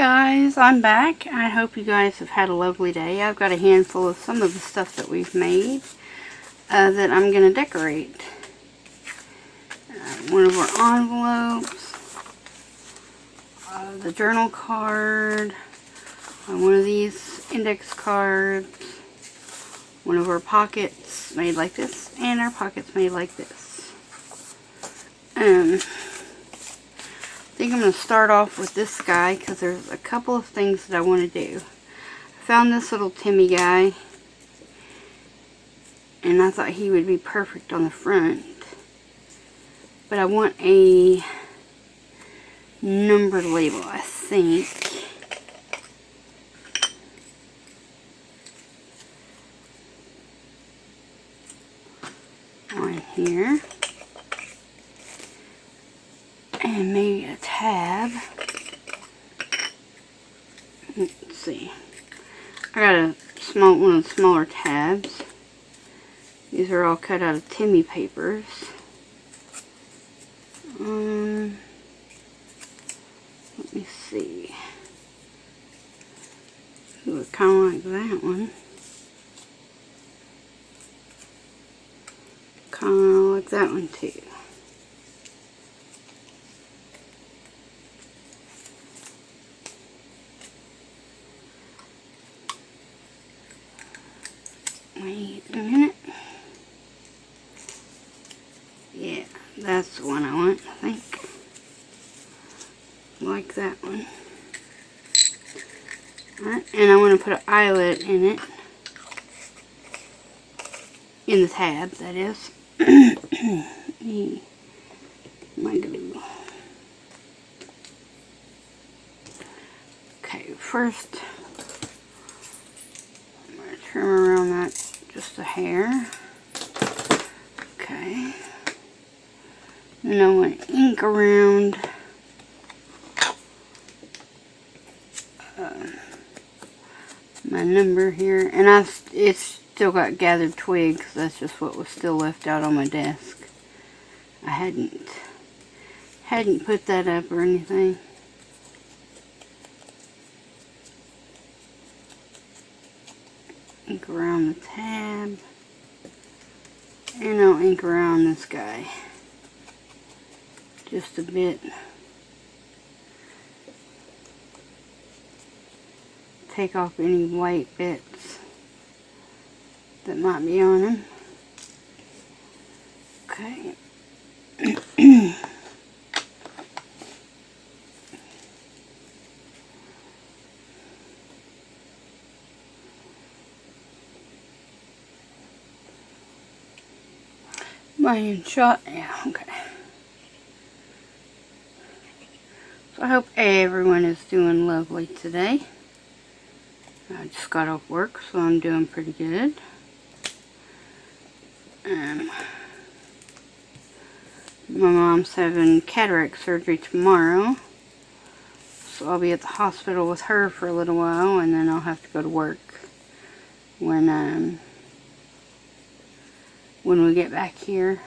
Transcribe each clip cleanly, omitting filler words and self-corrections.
guys, I'm back. I hope you guys have had a lovely day. I've got a handful of some of the stuff that we've made that I'm going to decorate. One of our envelopes, the journal card, one of these index cards, one of our pockets made like this, and our pockets made like this. I think I'm going to start off with this guy because there's a couple of things that I want to do. I found this little Timmy guy and I thought he would be perfect on the front. But I want a numbered label, I think. On here. And maybe a tab. Let's see. I got one of the smaller tabs. These are all cut out of Timmy papers. Let me see. Ooh, I kind of like that one. Kind of like that one too. Wait a minute. Yeah, that's the one I want, I think. Like that one. Alright, and I want to put an eyelet in it. In the tab, that is. My glue. Okay, first, I'm going to trim around that just a hair. Okay. Then I want to ink around my number here, and it's still got gathered twigs. That's just what was still left out on my desk. I hadn't put that up or anything. Ink around the tab, and I'll ink around this guy just a bit. Take off any white bits that might be on him. Okay. Iron shot, yeah, okay. So I hope everyone is doing lovely today. I just got off work, so I'm doing pretty good. My mom's having cataract surgery tomorrow, so I'll be at the hospital with her for a little while, and then I'll have to go to work when we get back here.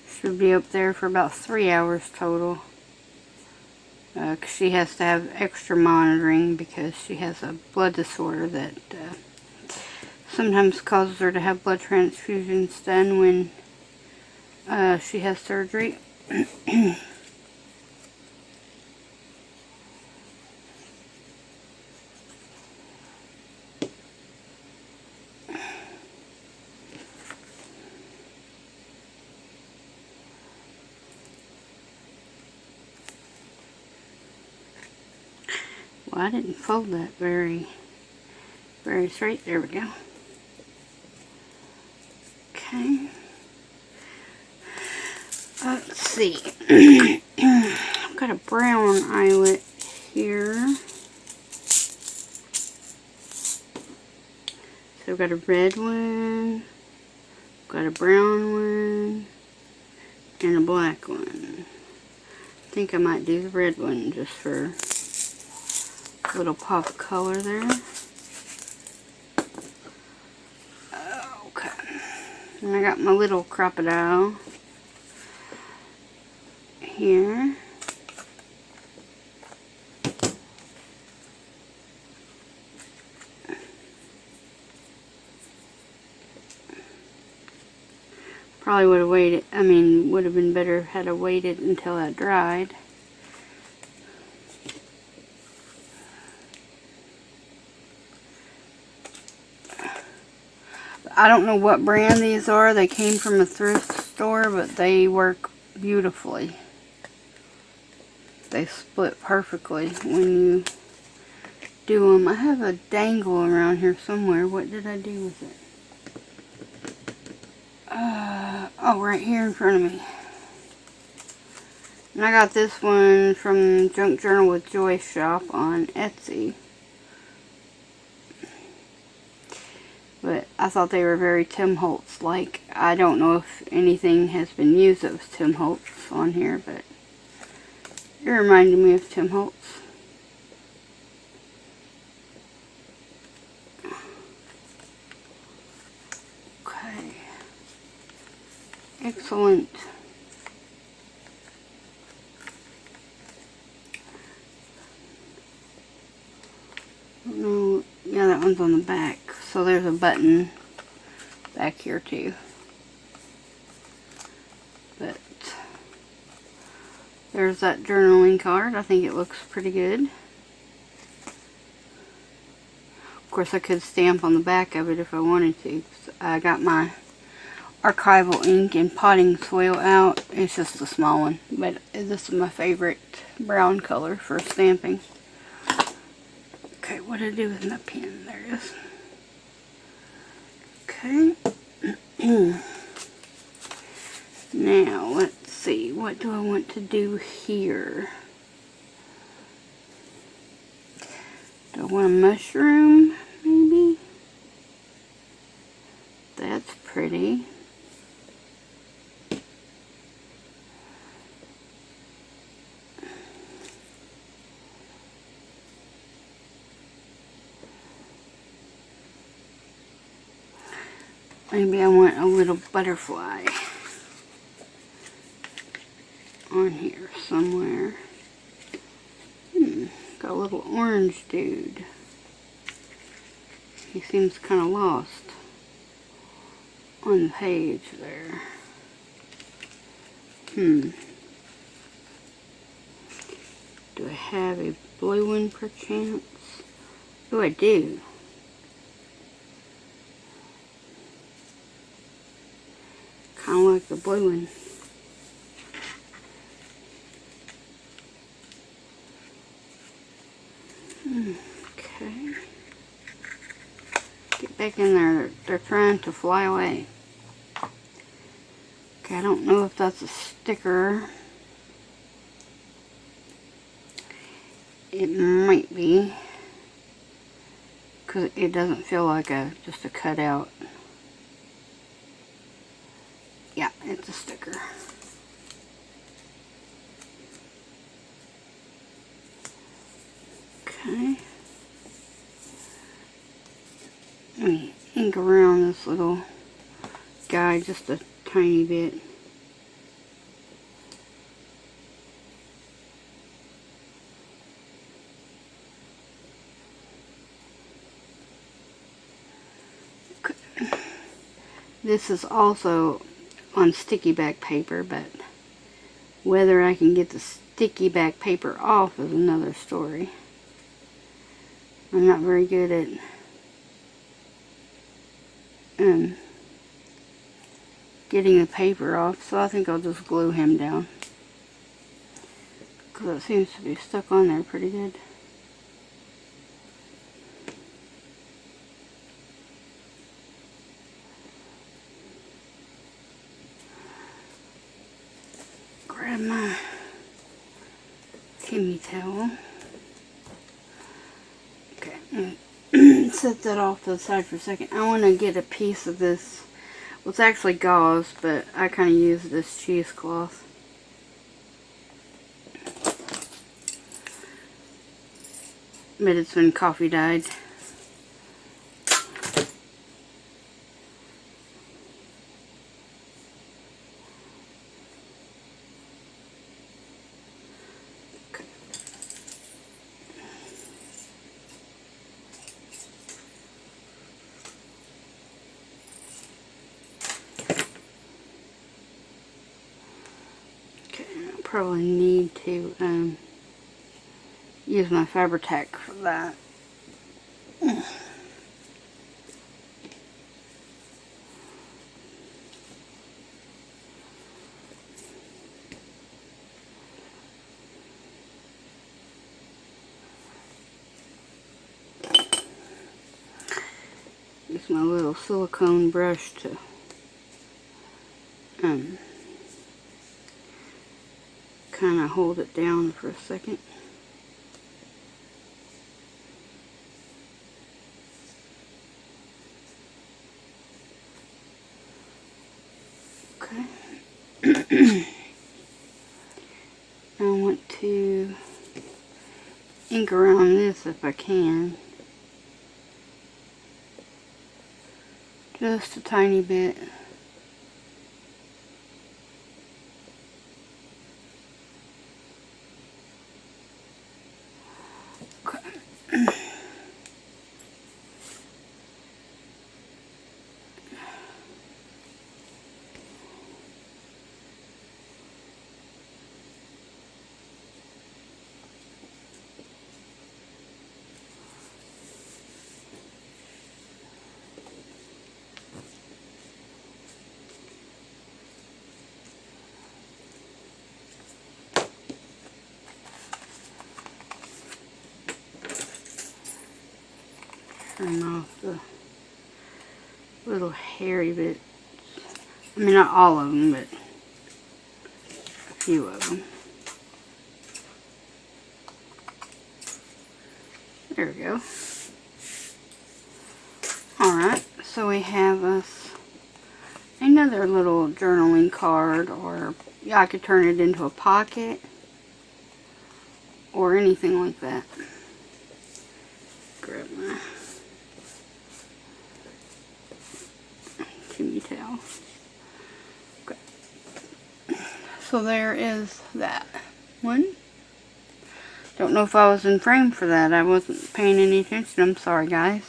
Should be up there for about 3 hours total. 'Cause she has to have extra monitoring because she has a blood disorder that sometimes causes her to have blood transfusions done when she has surgery. Well, I didn't fold that very straight. There we go. Okay. Let's see. I've got a brown eyelet here. So I've got a red one, got a brown one, and a black one. I think I might do the red one just for a little pop of color there. Okay. And I got my little crocodile here. Probably would have waited, I mean, would have been better had I waited until that dried. I don't know what brand these are. They came from a thrift store, but they work beautifully. They split perfectly when you do them. I have a dangle around here somewhere. What did I do with it? Oh, right here in front of me. And I got this one from Junk Journal with Joy shop on Etsy. But I thought they were very Tim Holtz-like. I don't know if anything has been used that was Tim Holtz on here, but it reminded me of Tim Holtz. Okay. Excellent. No, yeah, that one's on the back. So there's a button back here too. But there's that journaling card. I think it looks pretty good. Of course, I could stamp on the back of it if I wanted to. So I got my archival ink and potting soil out. It's just a small one, but this is my favorite brown color for stamping. Okay, what did I do with my pen? There it is. Okay. Now, let's see. What do I want to do here? Do I want a mushroom, maybe? That's pretty. Maybe I want a little butterfly on here somewhere. Got a little orange dude. He seems kind of lost on the page there. Do I have a blue one perchance? Oh, I do. Kind of like the blue one. Okay. Get back in there. They're trying to fly away. Okay, I don't know if that's a sticker. It might be. Because it doesn't feel like just a cutout. Yeah, it's a sticker. Okay. Let me ink around this little guy just a tiny bit. Okay. This is also on sticky back paper, but whether I can get the sticky back paper off is another story. I'm not very good at getting the paper off, so I think I'll just glue him down, because it seems to be stuck on there pretty good. Grab my Timmy towel. Okay, set that off to the side for a second. I want to get a piece of this. Well, it's actually gauze, but I kind of use this cheesecloth. But it's been coffee dyed. probably need to use my Fabri-Tac for that. Use my little silicone brush to kind of hold it down for a second. Okay. I want to ink around this if I can. Just a tiny bit. Turn off the little hairy bits. I mean, not all of them, but a few of them. There we go. Alright, so we have us another little journaling card, or yeah, I could turn it into a pocket or anything like that. Grab my towel. Okay. So there is that one. Don't know if I was in frame for that. I wasn't paying any attention. I'm sorry, guys.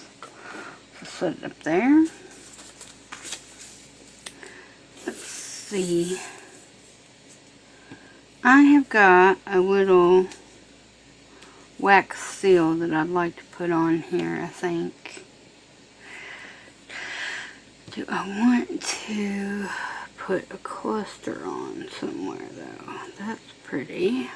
So set it up there. Let's see. I have got a little wax seal that I'd like to put on here, I think. Do I want to put a cluster on somewhere though? That's pretty.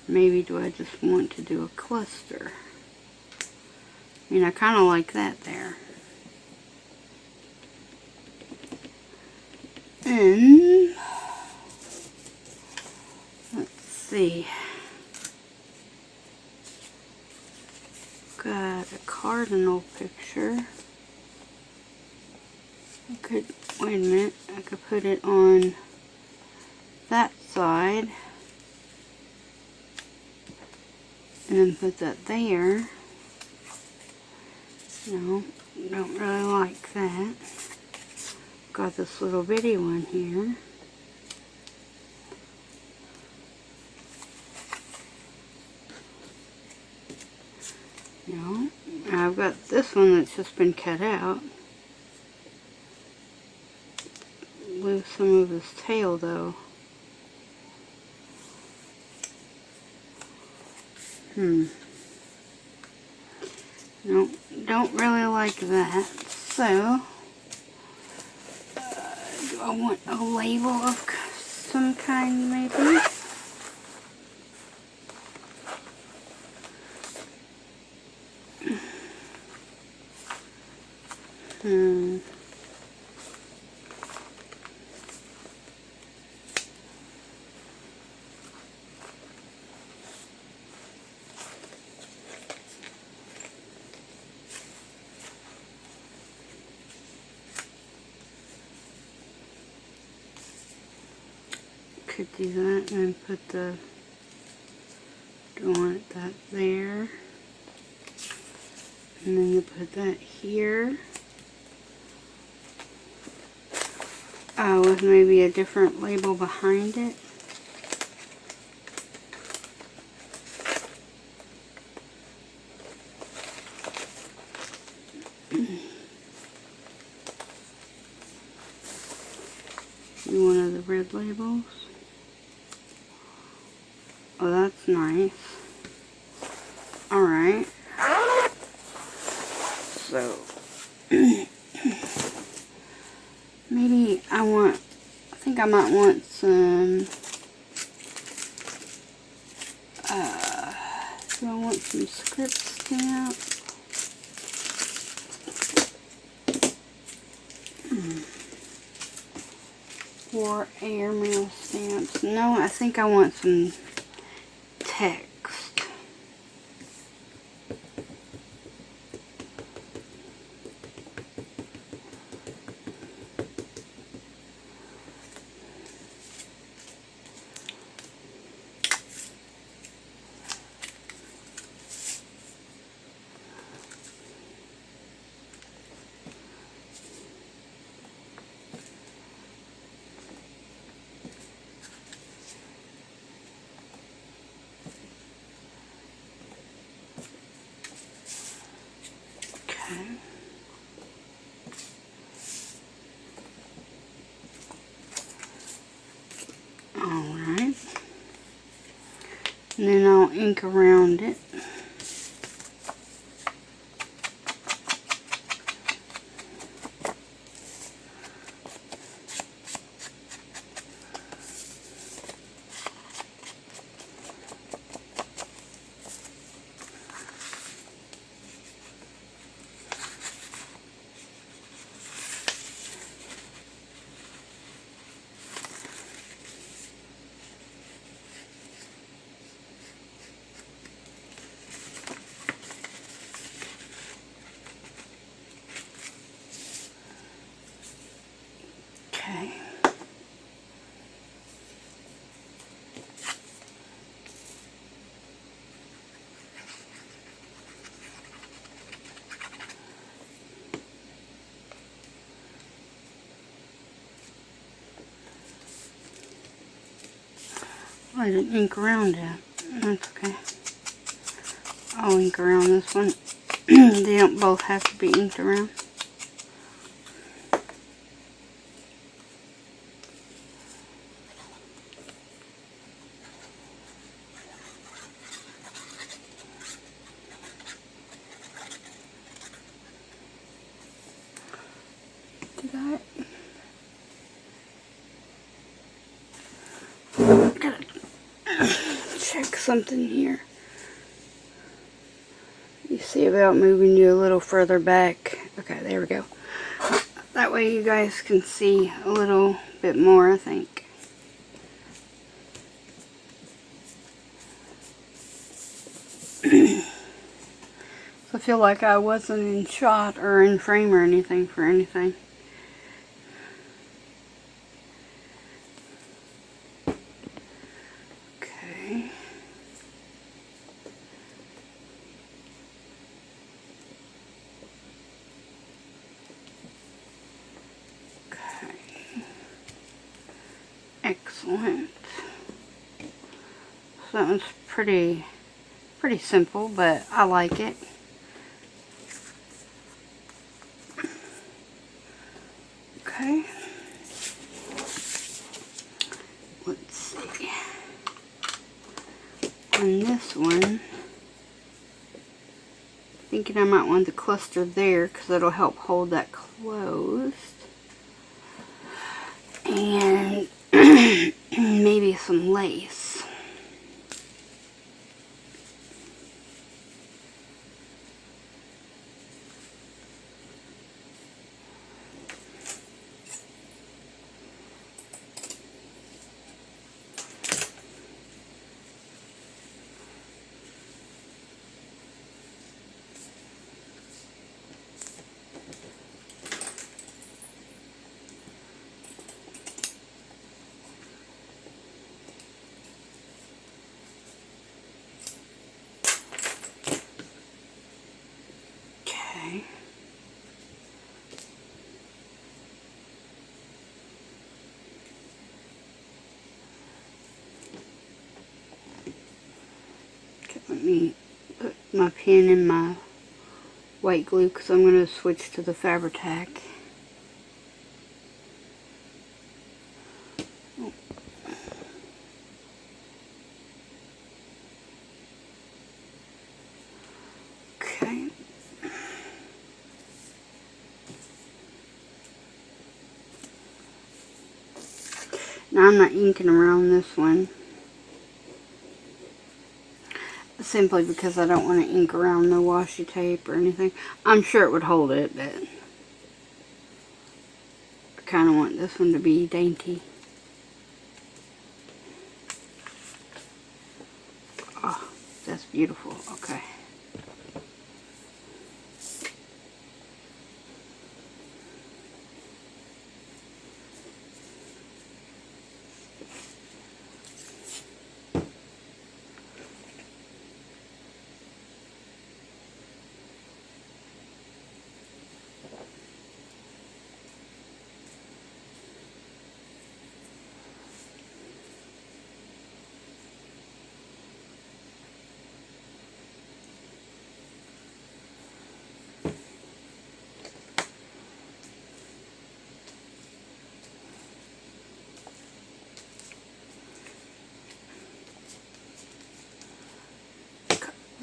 Maybe do I just want to do a cluster? I mean, I kind of like that there. And let's see. Got a cardinal picture. I could, wait a minute, I could put it on that side and then put that there. No, don't really like that. Got this little bitty one here. No, I've got this one that's just been cut out. Lose some of his tail though. No, don't really like that. So, do I want a label of some kind maybe? Could do that and then put the, don't want that there, and then you put that here. With maybe a different label behind it. the red labels. Oh, that's nice. Alright. So, maybe I think I might want some, do I want some script stamps? Or airmail stamps? No, I think I want some text. Alright. And then I'll ink around it. Okay. I didn't ink around it. That's okay. I'll ink around this one. They don't both have to be inked around. Did I? Gotta check something here. You see about moving you a little further back. Okay, there we go. That way you guys can see a little bit more, I think. So I feel like I wasn't in shot or in frame or anything for anything. Okay. Okay. Excellent. So that one's pretty simple, but I like it. Okay. Let's see. On this one, thinking I might want the cluster there because it'll help hold that closed. And maybe some lace. Okay. Let me put my pen in my white glue because I'm going to switch to the Fabri-Tac. Now I'm not inking around this one, simply because I don't want to ink around the washi tape or anything. I'm sure it would hold it, but I kind of want this one to be dainty. Oh, that's beautiful. Okay.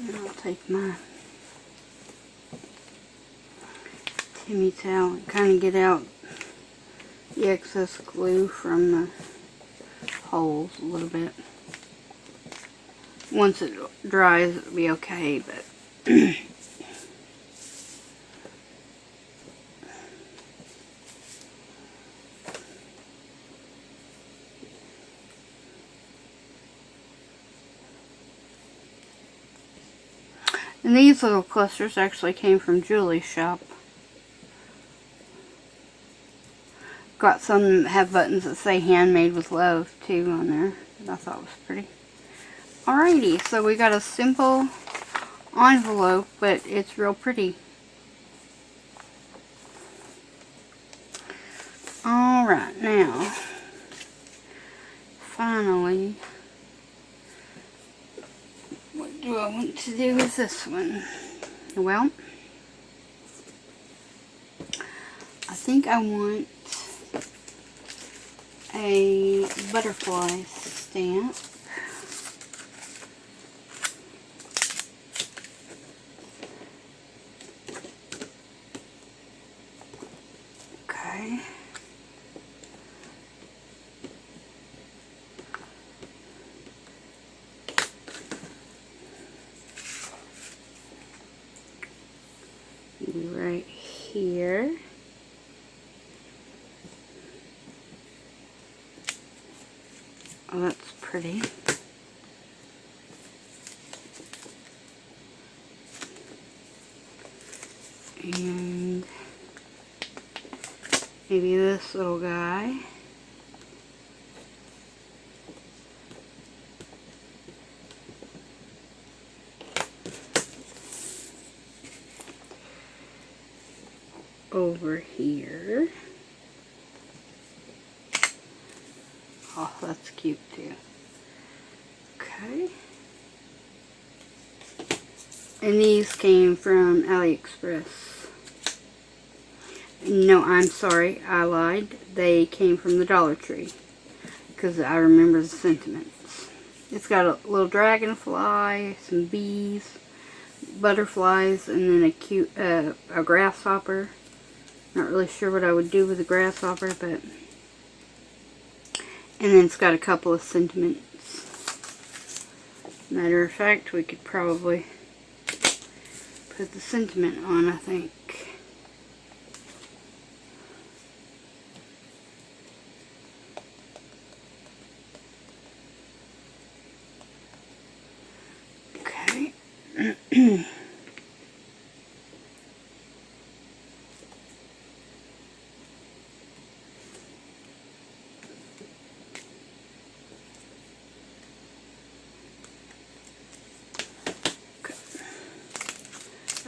And I'll take my Timmy towel and kind of get out the excess glue from the holes a little bit. Once it dries, it'll be okay, but and these little clusters actually came from Julie's shop. Got some that have buttons that say handmade with love too on there. I thought it was pretty. Alrighty, so we got a simple envelope, but it's real pretty. Alright, now, finally, what do I want to do with this one? Well, I think I want a butterfly stamp. Okay. Right here. Oh, that's pretty. And maybe this little guy. Over here. Oh, that's cute too. Okay. And these came from AliExpress. No, I'm sorry, I lied. They came from the Dollar Tree, because I remember the sentiments. It's got a little dragonfly, some bees, butterflies, and then a cute a grasshopper. Not really sure what I would do with a grasshopper, but... And then it's got a couple of sentiments. Matter of fact, we could probably put the sentiment on, I think. Okay.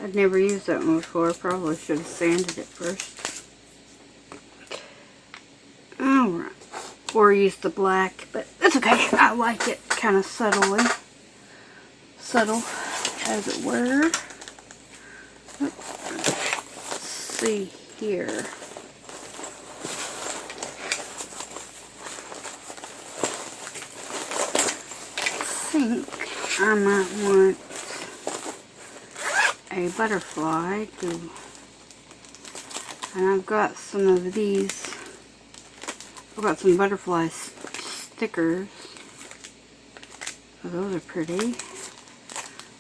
I'd never used that one before. Probably should have sanded it first. Alright. Or used the black, but that's okay. I like it kind of subtle, as it were. Let's see here. I think I might want a butterfly too. And I've got some of these. I've got some butterfly stickers. Oh, those are pretty.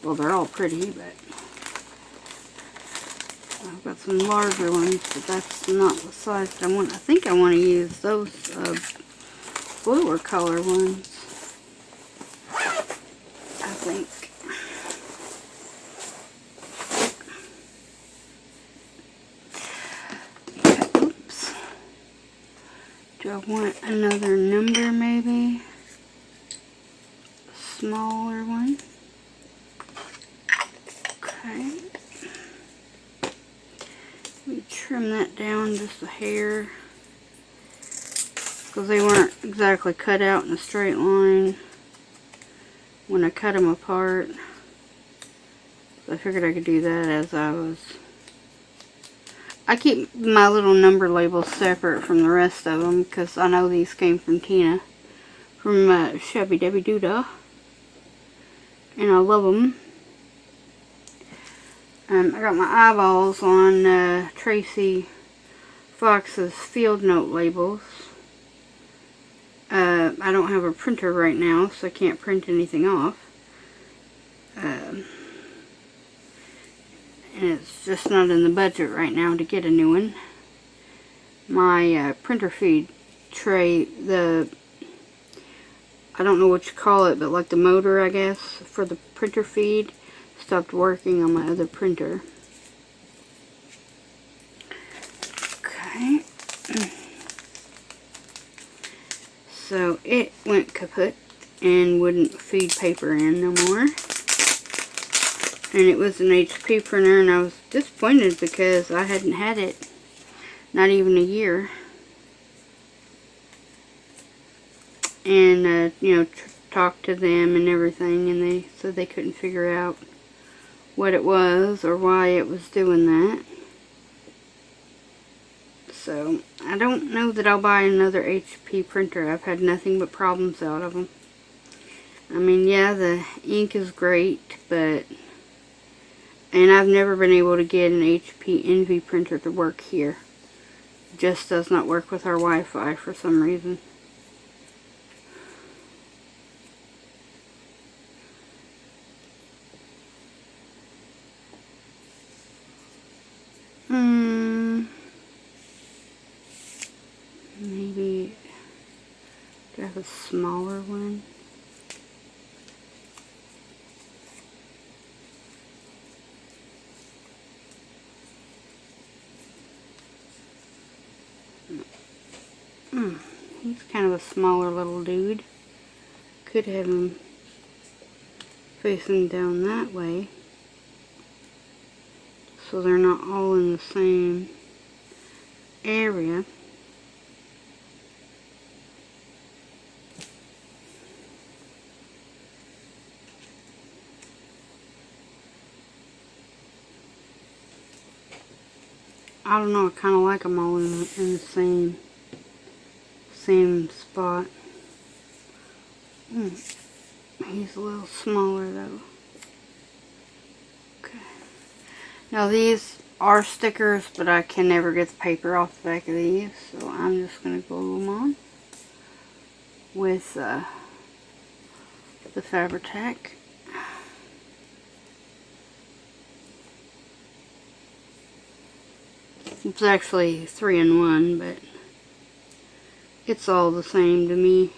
Well, they're all pretty, but I've got some larger ones, but that's not the size that I want. I think I want to use those bluer color ones. I think. Okay, oops. Do I want another number maybe? A smaller one. Okay. Let me trim that down just a hair, because they weren't exactly cut out in a straight line when I cut them apart. So I figured I could do that as I was. I keep my little number labels separate from the rest of them because I know these came from Tina from Shabby Debbie Doodah, and I love them. I got my eyeballs on Tracy Fox's field note labels. I don't have a printer right now, so I can't print anything off. And it's just not in the budget right now to get a new one. My printer feed tray, I don't know what you call it, but like the motor, I guess, for the printer feed, stopped working on my other printer. Okay. So it went kaput and wouldn't feed paper in no more. And it was an HP printer, and I was disappointed because I hadn't had it not even a year. And, you know, talked to them and everything, and they said they couldn't figure out what it was or why it was doing that. So, I don't know that I'll buy another HP printer. I've had nothing but problems out of them. I mean, yeah, the ink is great, but... And I've never been able to get an HP Envy printer to work here. It just does not work with our Wi-Fi for some reason. Maybe... Do I have a smaller one? He's kind of a smaller little dude. Could have him facing down that way, so they're not all in the same area. I don't know, I kind of like them all in the same spot. He's a little smaller though. Okay. Now these are stickers, but I can never get the paper off the back of these, so I'm just going to glue them on with the Fabri-Tac. It's actually 3-in-1, but it's all the same to me.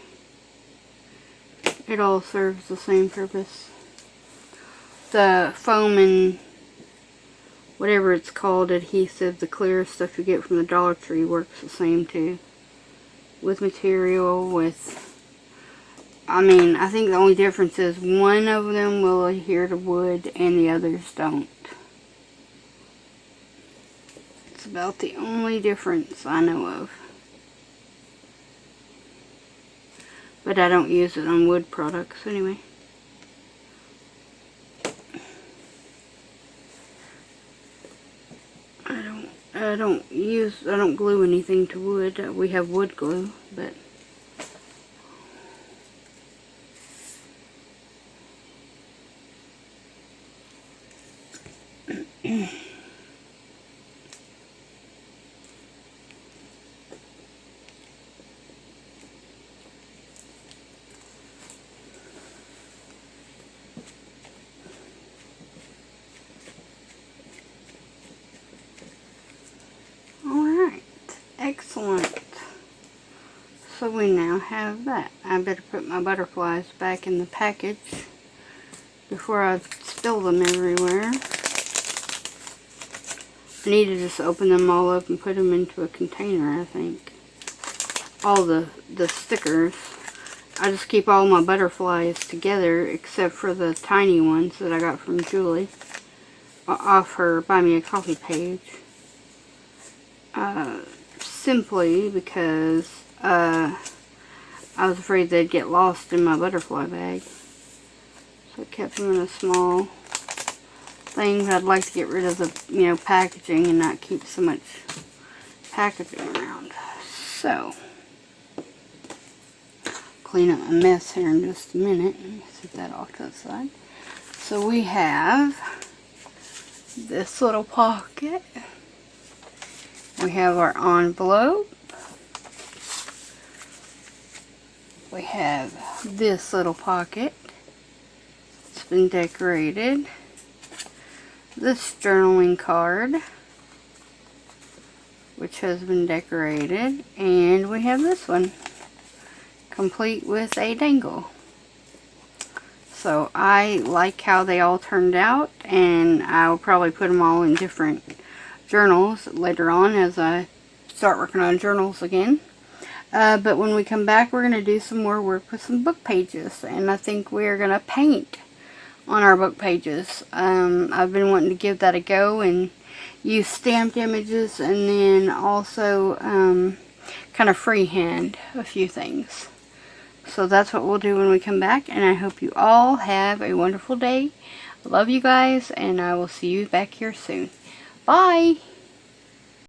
It all serves the same purpose. The foam and whatever it's called, adhesive, the clear stuff you get from the Dollar Tree works the same too. With material, with... I mean, I think the only difference is one of them will adhere to wood and the others don't. It's about the only difference I know of. But I don't use it on wood products anyway. I don't glue anything to wood. We have wood glue, but Excellent. So we now have that. I better put my butterflies back in the package before I spill them everywhere. I need to just open them all up and put them into a container, I think. All the stickers. I just keep all my butterflies together except for the tiny ones that I got from Julie off her Buy Me a Coffee page. Simply because I was afraid they'd get lost in my butterfly bag. So I kept them in a small thing. I'd like to get rid of the, packaging and not keep so much packaging around. So, clean up my mess here in just a minute. Let me set that off to the side. So we have this little pocket. We have our envelope. We have this little pocket. It's been decorated. This journaling card, which has been decorated. And we have this one, complete with a dangle. So I like how they all turned out, and I'll probably put them all in different journals later on as I start working on journals again. But when we come back, we're going to do some more work with some book pages, and I think we're going to paint on our book pages. I've been wanting to give that a go and use stamped images, and then also kind of freehand a few things. So that's what we'll do when we come back, and I hope you all have a wonderful day. I love you guys, and I will see you back here soon. Bye!